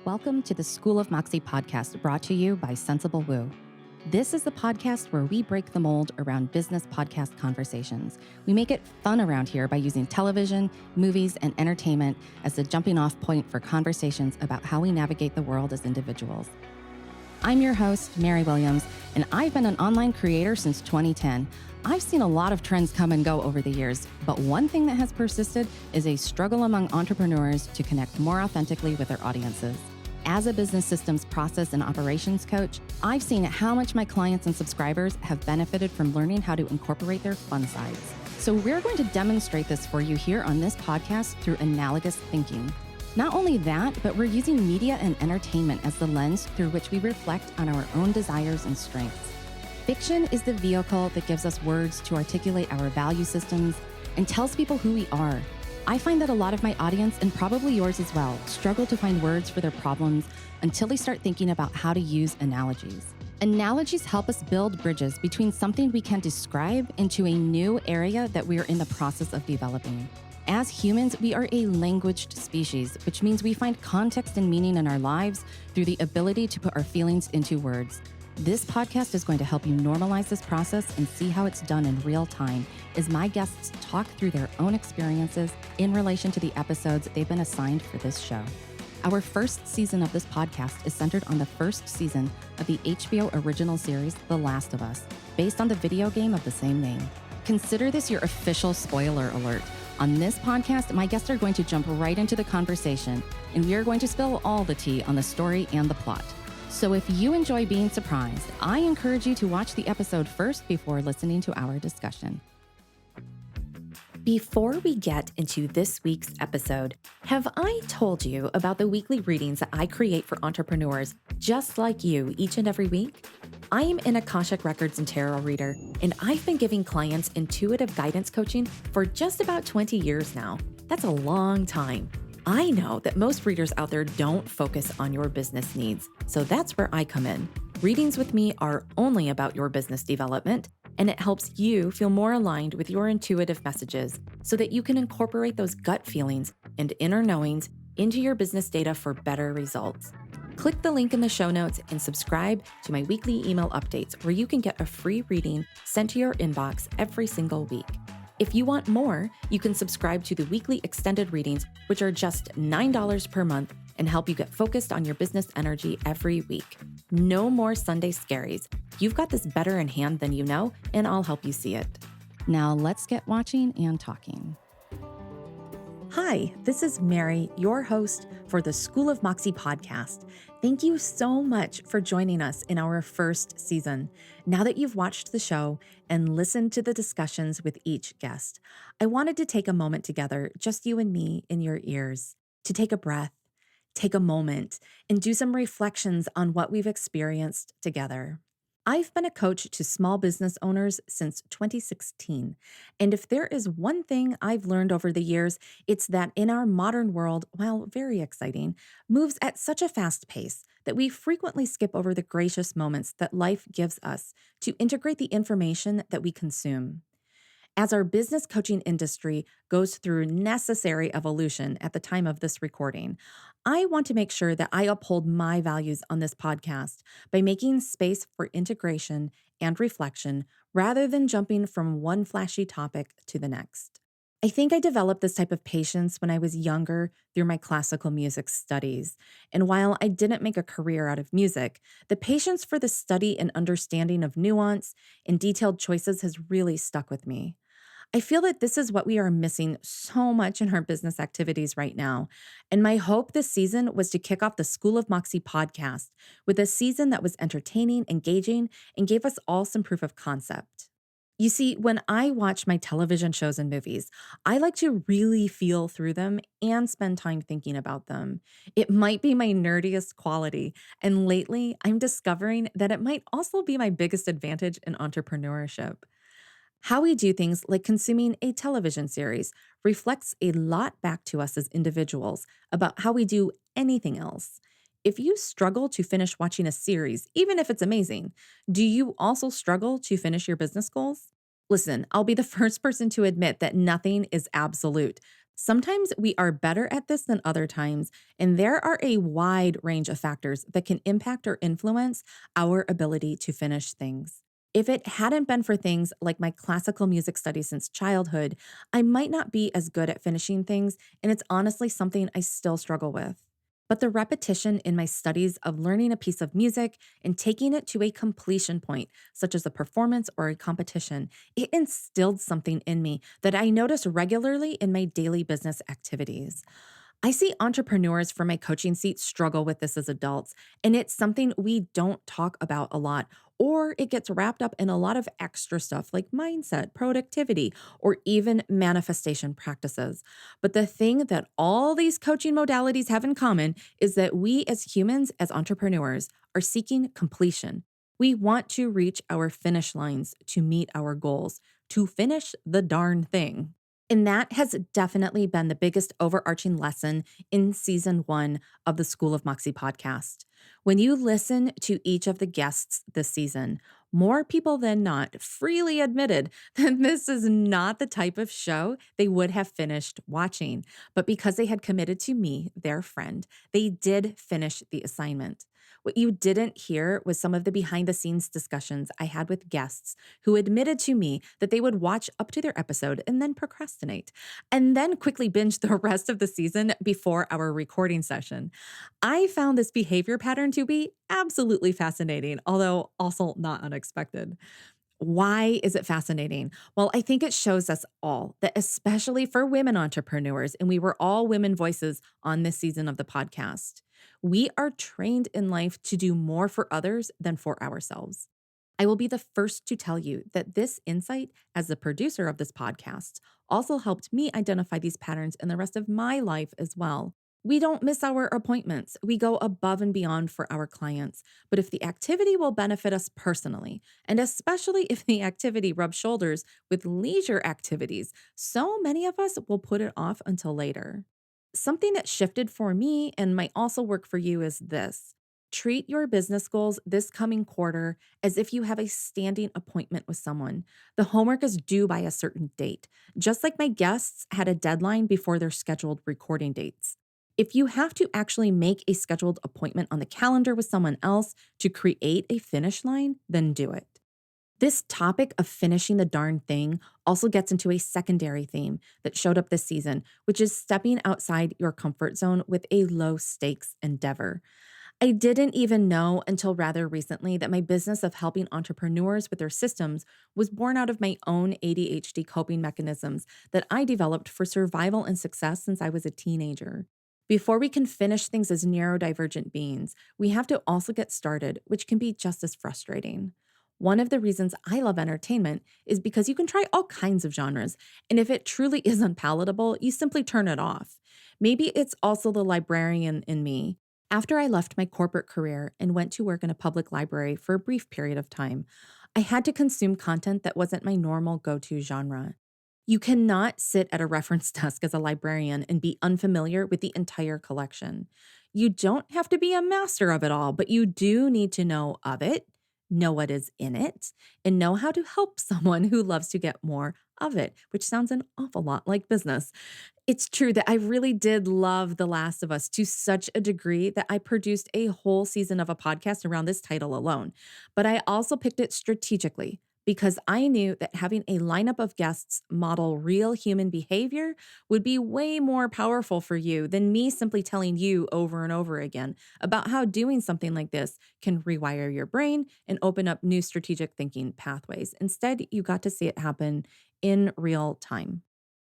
Welcome to the School of Moxie podcast brought to you by Sensible Woo. This is the podcast where we break the mold around business podcast conversations. We make it fun around here by using television, movies, and entertainment as the jumping off point for conversations about how we navigate the world as individuals. I'm your host, Mary Williams, and I've been an online creator since 2010. I've seen a lot of trends come and go over the years, but one thing that has persisted is a struggle among entrepreneurs to connect more authentically with their audiences. As a business systems process and operations coach, I've seen how much my clients and subscribers have benefited from learning how to incorporate their fun sides. So we're going to demonstrate this for you here on this podcast through analogous thinking. Not only that, but we're using media and entertainment as the lens through which we reflect on our own desires and strengths. Fiction is the vehicle that gives us words to articulate our value systems and tells people who we are. I find that a lot of my audience, and probably yours as well, struggle to find words for their problems until they start thinking about how to use analogies. Analogies help us build bridges between something we can describe into a new area that we are in the process of developing. As humans, we are a languaged species, which means we find context and meaning in our lives through the ability to put our feelings into words. This podcast is going to help you normalize this process and see how it's done in real time as my guests talk through their own experiences in relation to the episodes they've been assigned for this show. Our first season of this podcast is centered on the first season of the HBO original series, The Last of Us, based on the video game of the same name. Consider this your official spoiler alert. On this podcast, my guests are going to jump right into the conversation, and we are going to spill all the tea on the story and the plot. So if you enjoy being surprised, I encourage you to watch the episode first before listening to our discussion. Before we get into this week's episode, have I told you about the weekly readings that I create for entrepreneurs just like you each and every week? I am an Akashic Records and Tarot reader, and I've been giving clients intuitive guidance coaching for just about 20 years now. That's a long time. I know that most readers out there don't focus on your business needs, so that's where I come in. Readings with me are only about your business development, and it helps you feel more aligned with your intuitive messages so that you can incorporate those gut feelings and inner knowings into your business data for better results. Click the link in the show notes and subscribe to my weekly email updates where you can get a free reading sent to your inbox every single week. If you want more, you can subscribe to the weekly extended readings, which are just $9 per month and help you get focused on your business energy every week. No more Sunday scaries. You've got this better in hand than you know, and I'll help you see it. Now let's get watching and talking. Hi, this is Mary, your host for the School of Moxie podcast. Thank you so much for joining us in our first season. Now that you've watched the show and listened to the discussions with each guest, I wanted to take a moment together, just you and me in your ears, to take a breath, take a moment, and do some reflections on what we've experienced together. I've been a coach to small business owners since 2016, and if there is one thing I've learned over the years, it's that in our modern world, while very exciting, moves at such a fast pace that we frequently skip over the gracious moments that life gives us to integrate the information that we consume. As our business coaching industry goes through necessary evolution at the time of this recording, I want to make sure that I uphold my values on this podcast by making space for integration and reflection rather than jumping from one flashy topic to the next. I think I developed this type of patience when I was younger through my classical music studies. And while I didn't make a career out of music, the patience for the study and understanding of nuance and detailed choices has really stuck with me. I feel that this is what we are missing so much in our business activities right now. And my hope this season was to kick off the School of Moxie podcast with a season that was entertaining, engaging, and gave us all some proof of concept. You see, when I watch my television shows and movies, I like to really feel through them and spend time thinking about them. It might be my nerdiest quality, and lately I'm discovering that it might also be my biggest advantage in entrepreneurship. How we do things like consuming a television series reflects a lot back to us as individuals about how we do anything else. If you struggle to finish watching a series, even if it's amazing, do you also struggle to finish your business goals? Listen, I'll be the first person to admit that nothing is absolute. Sometimes we are better at this than other times, and there are a wide range of factors that can impact or influence our ability to finish things. If it hadn't been for things like my classical music studies since childhood, I might not be as good at finishing things, and it's honestly something I still struggle with. But the repetition in my studies of learning a piece of music and taking it to a completion point, such as a performance or a competition, it instilled something in me that I notice regularly in my daily business activities. I see entrepreneurs from my coaching seat struggle with this as adults, and it's something we don't talk about a lot, or it gets wrapped up in a lot of extra stuff like mindset, productivity, or even manifestation practices. But the thing that all these coaching modalities have in common is that we as humans, as entrepreneurs, are seeking completion. We want to reach our finish lines to meet our goals, to finish the darn thing. And that has definitely been the biggest overarching lesson in season 1 of the School of Moxie podcast. When you listen to each of the guests this season, more people than not freely admitted that this is not the type of show they would have finished watching. But because they had committed to me, their friend, they did finish the assignment. What you didn't hear was some of the behind the scenes discussions I had with guests who admitted to me that they would watch up to their episode and then procrastinate, and then quickly binge the rest of the season before our recording session. I found this behavior pattern to be absolutely fascinating, although also not unexpected. Why is it fascinating? Well, I think it shows us all that, especially for women entrepreneurs, and we were all women voices on this season of the podcast, we are trained in life to do more for others than for ourselves. I will be the first to tell you that this insight, as the producer of this podcast, also helped me identify these patterns in the rest of my life as well. We don't miss our appointments. We go above and beyond for our clients. But if the activity will benefit us personally, and especially if the activity rubs shoulders with leisure activities, so many of us will put it off until later. Something that shifted for me and might also work for you is this: treat your business goals this coming quarter as if you have a standing appointment with someone. The homework is due by a certain date, just like my guests had a deadline before their scheduled recording dates. If you have to actually make a scheduled appointment on the calendar with someone else to create a finish line, then do it. This topic of finishing the darn thing also gets into a secondary theme that showed up this season, which is stepping outside your comfort zone with a low stakes endeavor. I didn't even know until rather recently that my business of helping entrepreneurs with their systems was born out of my own ADHD coping mechanisms that I developed for survival and success since I was a teenager. Before we can finish things as neurodivergent beings, we have to also get started, which can be just as frustrating. One of the reasons I love entertainment is because you can try all kinds of genres, and if it truly is unpalatable, you simply turn it off. Maybe it's also the librarian in me. After I left my corporate career and went to work in a public library for a brief period of time, I had to consume content that wasn't my normal go to genre. You cannot sit at a reference desk as a librarian and be unfamiliar with the entire collection. You don't have to be a master of it all, but you do need to know of it, know what is in it, and know how to help someone who loves to get more of it, which sounds an awful lot like business. It's true that I really did love The Last of Us to such a degree that I produced a whole season of a podcast around this title alone. But I also picked it strategically because I knew that having a lineup of guests model real human behavior would be way more powerful for you than me simply telling you over and over again about how doing something like this can rewire your brain and open up new strategic thinking pathways. Instead, you got to see it happen in real time.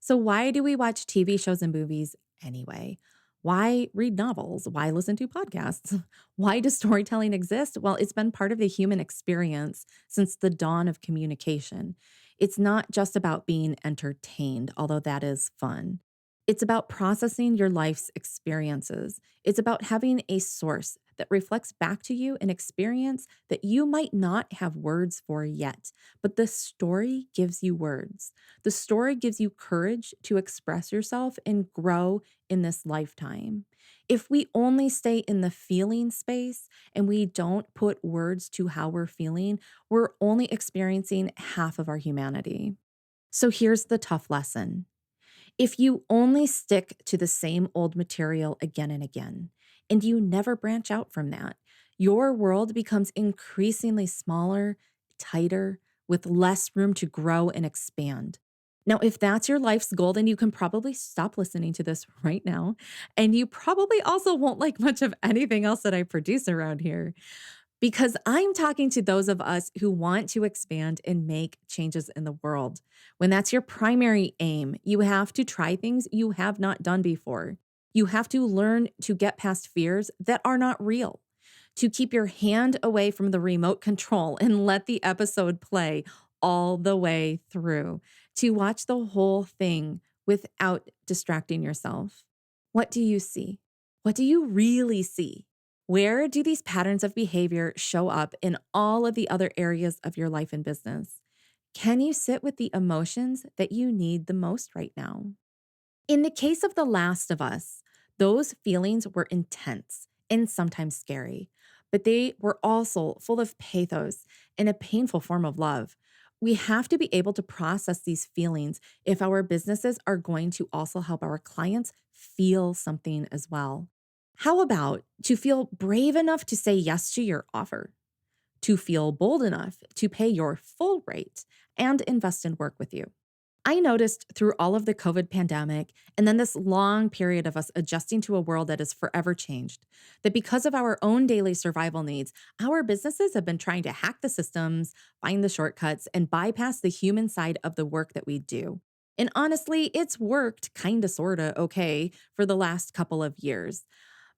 So, why do we watch TV shows and movies anyway? Why read novels? Why listen to podcasts? Why does storytelling exist? Well, it's been part of the human experience since the dawn of communication. It's not just about being entertained, although that is fun. It's about processing your life's experiences. It's about having a source that reflects back to you an experience that you might not have words for yet, but the story gives you words. The story gives you courage to express yourself and grow in this lifetime. If we only stay in the feeling space and we don't put words to how we're feeling, we're only experiencing half of our humanity. So here's the tough lesson. If you only stick to the same old material again and again, and you never branch out from that, your world becomes increasingly smaller, tighter, with less room to grow and expand. Now, if that's your life's goal, then you can probably stop listening to this right now. And you probably also won't like much of anything else that I produce around here. Because I'm talking to those of us who want to expand and make changes in the world. When that's your primary aim, you have to try things you have not done before. You have to learn to get past fears that are not real, to keep your hand away from the remote control and let the episode play all the way through, to watch the whole thing without distracting yourself. What do you see? What do you really see? Where do these patterns of behavior show up in all of the other areas of your life and business? Can you sit with the emotions that you need the most right now? In the case of The Last of Us, those feelings were intense and sometimes scary, but they were also full of pathos and a painful form of love. We have to be able to process these feelings if our businesses are going to also help our clients feel something as well. How about to feel brave enough to say yes to your offer, to feel bold enough to pay your full rate and invest in work with you? I noticed through all of the COVID pandemic and then this long period of us adjusting to a world that is forever changed, that because of our own daily survival needs, our businesses have been trying to hack the systems, find the shortcuts, and bypass the human side of the work that we do. And honestly, it's worked kinda sorta okay for the last couple of years.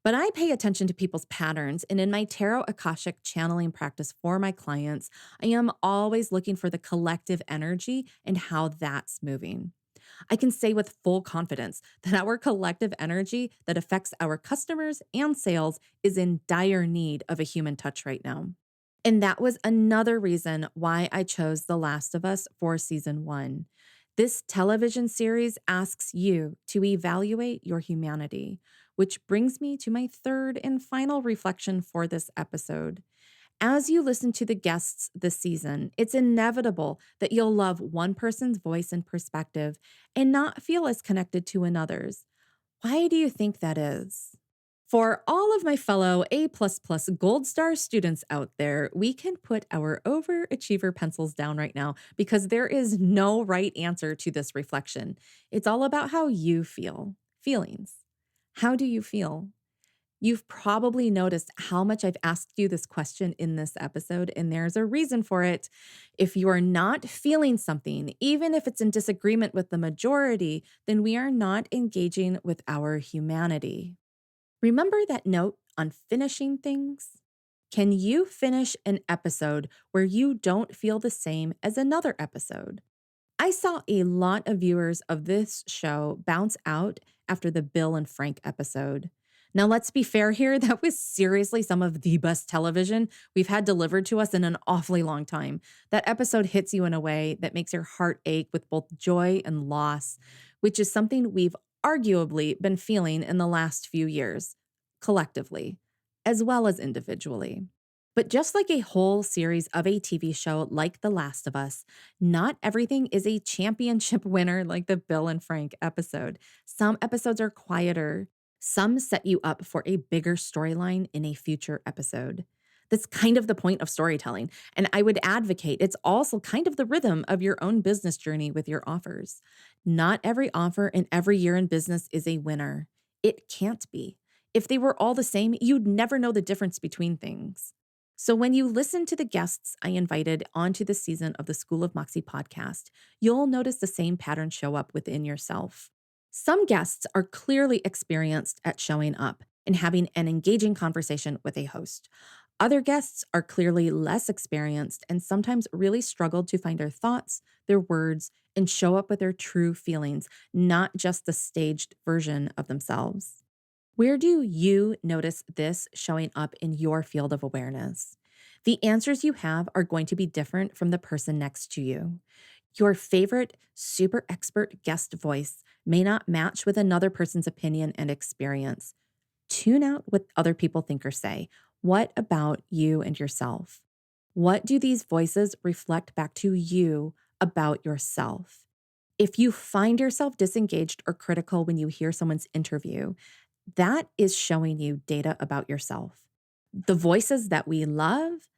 But I pay attention to people's patterns, and in my Tarot Akashic channeling practice for my clients, I am always looking for the collective energy and how that's moving. I can say with full confidence that our collective energy that affects our customers and sales is in dire need of a human touch right now. And that was another reason why I chose The Last of Us for season one. This television series asks you to evaluate your humanity, which brings me to my third and final reflection for this episode. As you listen to the guests this season, it's inevitable that you'll love one person's voice and perspective and not feel as connected to another's. Why do you think that is? For all of my fellow A++ Gold Star students out there, we can put our overachiever pencils down right now because there is no right answer to this reflection. It's all about how you feel. Feelings. How do you feel? You've probably noticed how much I've asked you this question in this episode, and there's a reason for it. If you are not feeling something, even if it's in disagreement with the majority, then we are not engaging with our humanity. Remember that note on finishing things? Can you finish an episode where you don't feel the same as another episode? I saw a lot of viewers of this show bounce out after the Bill and Frank episode. Now, let's be fair here, that was seriously some of the best television we've had delivered to us in an awfully long time. That episode hits you in a way that makes your heart ache with both joy and loss, which is something we've arguably been feeling in the last few years, collectively, as well as individually. But just like a whole series of a TV show like The Last of Us, not everything is a championship winner like the Bill and Frank episode. Some episodes are quieter. Some set you up for a bigger storyline in a future episode. That's kind of the point of storytelling. And I would advocate it's also kind of the rhythm of your own business journey with your offers. Not every offer and every year in business is a winner. It can't be. If they were all the same, you'd never know the difference between things. So when you listen to the guests I invited onto the season of the School of Moxie podcast, you'll notice the same pattern show up within yourself. Some guests are clearly experienced at showing up and having an engaging conversation with a host. Other guests are clearly less experienced and sometimes really struggle to find their thoughts, their words, and show up with their true feelings, not just the staged version of themselves. Where do you notice this showing up in your field of awareness? The answers you have are going to be different from the person next to you. Your favorite super expert guest voice may not match with another person's opinion and experience. Tune out what other people think or say. What about you and yourself? What do these voices reflect back to you about yourself? If you find yourself disengaged or critical when you hear someone's interview, that is showing you data about yourself. The voices that we love,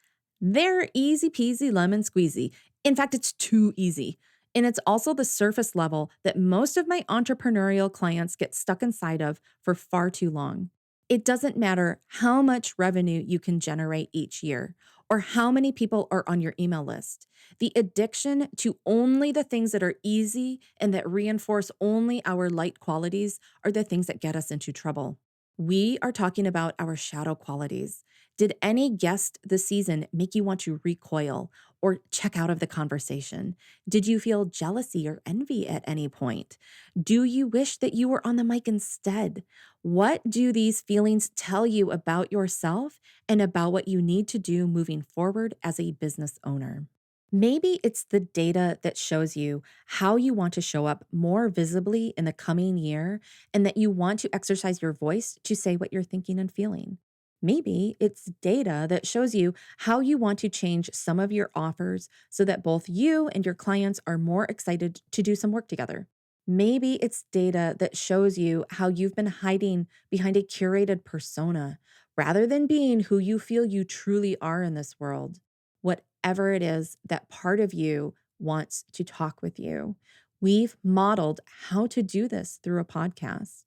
they're easy peasy lemon squeezy. In fact, it's too easy. And it's also the surface level that most of my entrepreneurial clients get stuck inside of for far too long. It doesn't matter how much revenue you can generate each year or how many people are on your email list. The addiction to only the things that are easy and that reinforce only our light qualities are the things that get us into trouble. We are talking about our shadow qualities. Did any guest this season make you want to recoil or check out of the conversation? Did you feel jealousy or envy at any point? Do you wish that you were on the mic instead? What do these feelings tell you about yourself and about what you need to do moving forward as a business owner? Maybe it's the data that shows you how you want to show up more visibly in the coming year and that you want to exercise your voice to say what you're thinking and feeling. Maybe it's data that shows you how you want to change some of your offers so that both you and your clients are more excited to do some work together. Maybe it's data that shows you how you've been hiding behind a curated persona rather than being who you feel you truly are in this world. Whatever it is that part of you wants to talk with you, we've modeled how to do this through a podcast.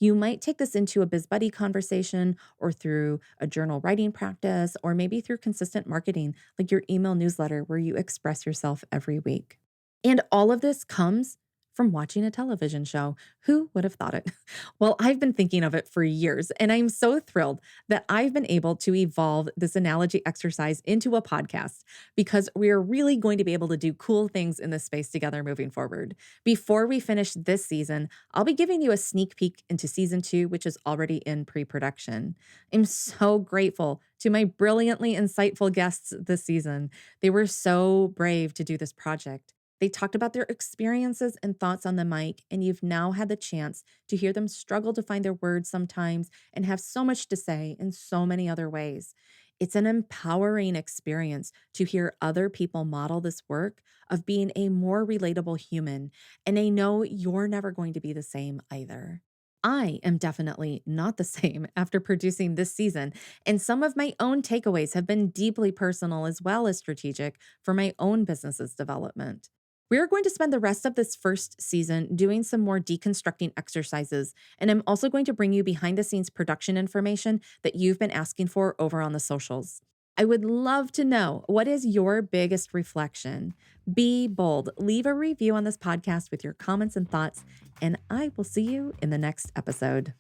You might take this into a biz buddy conversation or through a journal writing practice, or maybe through consistent marketing like your email newsletter where you express yourself every week. And all of this comes from watching a television show. Who would have thought it? Well, I've been thinking of it for years, and I'm so thrilled that I've been able to evolve this analogy exercise into a podcast because we're really going to be able to do cool things in this space together moving forward. Before we finish this season, I'll be giving you a sneak peek into season 2, which is already in pre-production. I'm so grateful to my brilliantly insightful guests this season. They were so brave to do this project. They talked about their experiences and thoughts on the mic, and you've now had the chance to hear them struggle to find their words sometimes and have so much to say in so many other ways. It's an empowering experience to hear other people model this work of being a more relatable human, and I know you're never going to be the same either. I am definitely not the same after producing this season, and some of my own takeaways have been deeply personal as well as strategic for my own business's development. We're going to spend the rest of this first season doing some more deconstructing exercises, and I'm also going to bring you behind the scenes production information that you've been asking for over on the socials. I would love to know, what is your biggest reflection? Be bold. Leave a review on this podcast with your comments and thoughts, and I will see you in the next episode.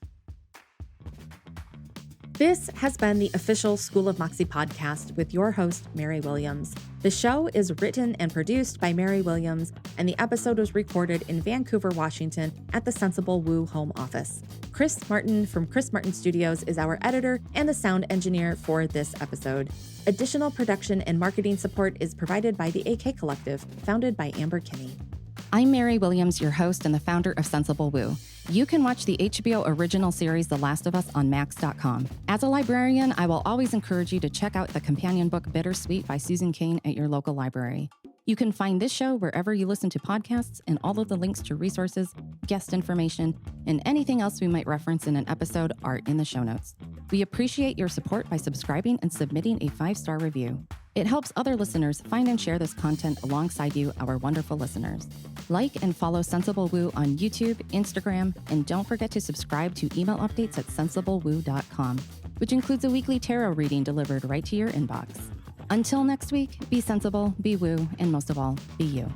This has been the official School of Moxie podcast with your host, Mary Williams. The show is written and produced by Mary Williams, and the episode was recorded in Vancouver, Washington at the Sensible Woo home office. Chris Martin from Chris Martin Studios is our editor and the sound engineer for this episode. Additional production and marketing support is provided by the AK Collective, founded by Amber Kinney. I'm Mary Williams, your host and the founder of Sensible Woo. You can watch the HBO original series The Last of Us on Max.com. As a librarian, I will always encourage you to check out the companion book Bittersweet by Susan Cain at your local library. You can find this show wherever you listen to podcasts, and all of the links to resources, guest information, and anything else we might reference in an episode are in the show notes. We appreciate your support by subscribing and submitting a 5-star review. It helps other listeners find and share this content alongside you, our wonderful listeners. Like and follow Sensible Woo on YouTube, Instagram, and don't forget to subscribe to email updates at sensiblewoo.com, which includes a weekly tarot reading delivered right to your inbox. Until next week, be sensible, be woo, and most of all, be you.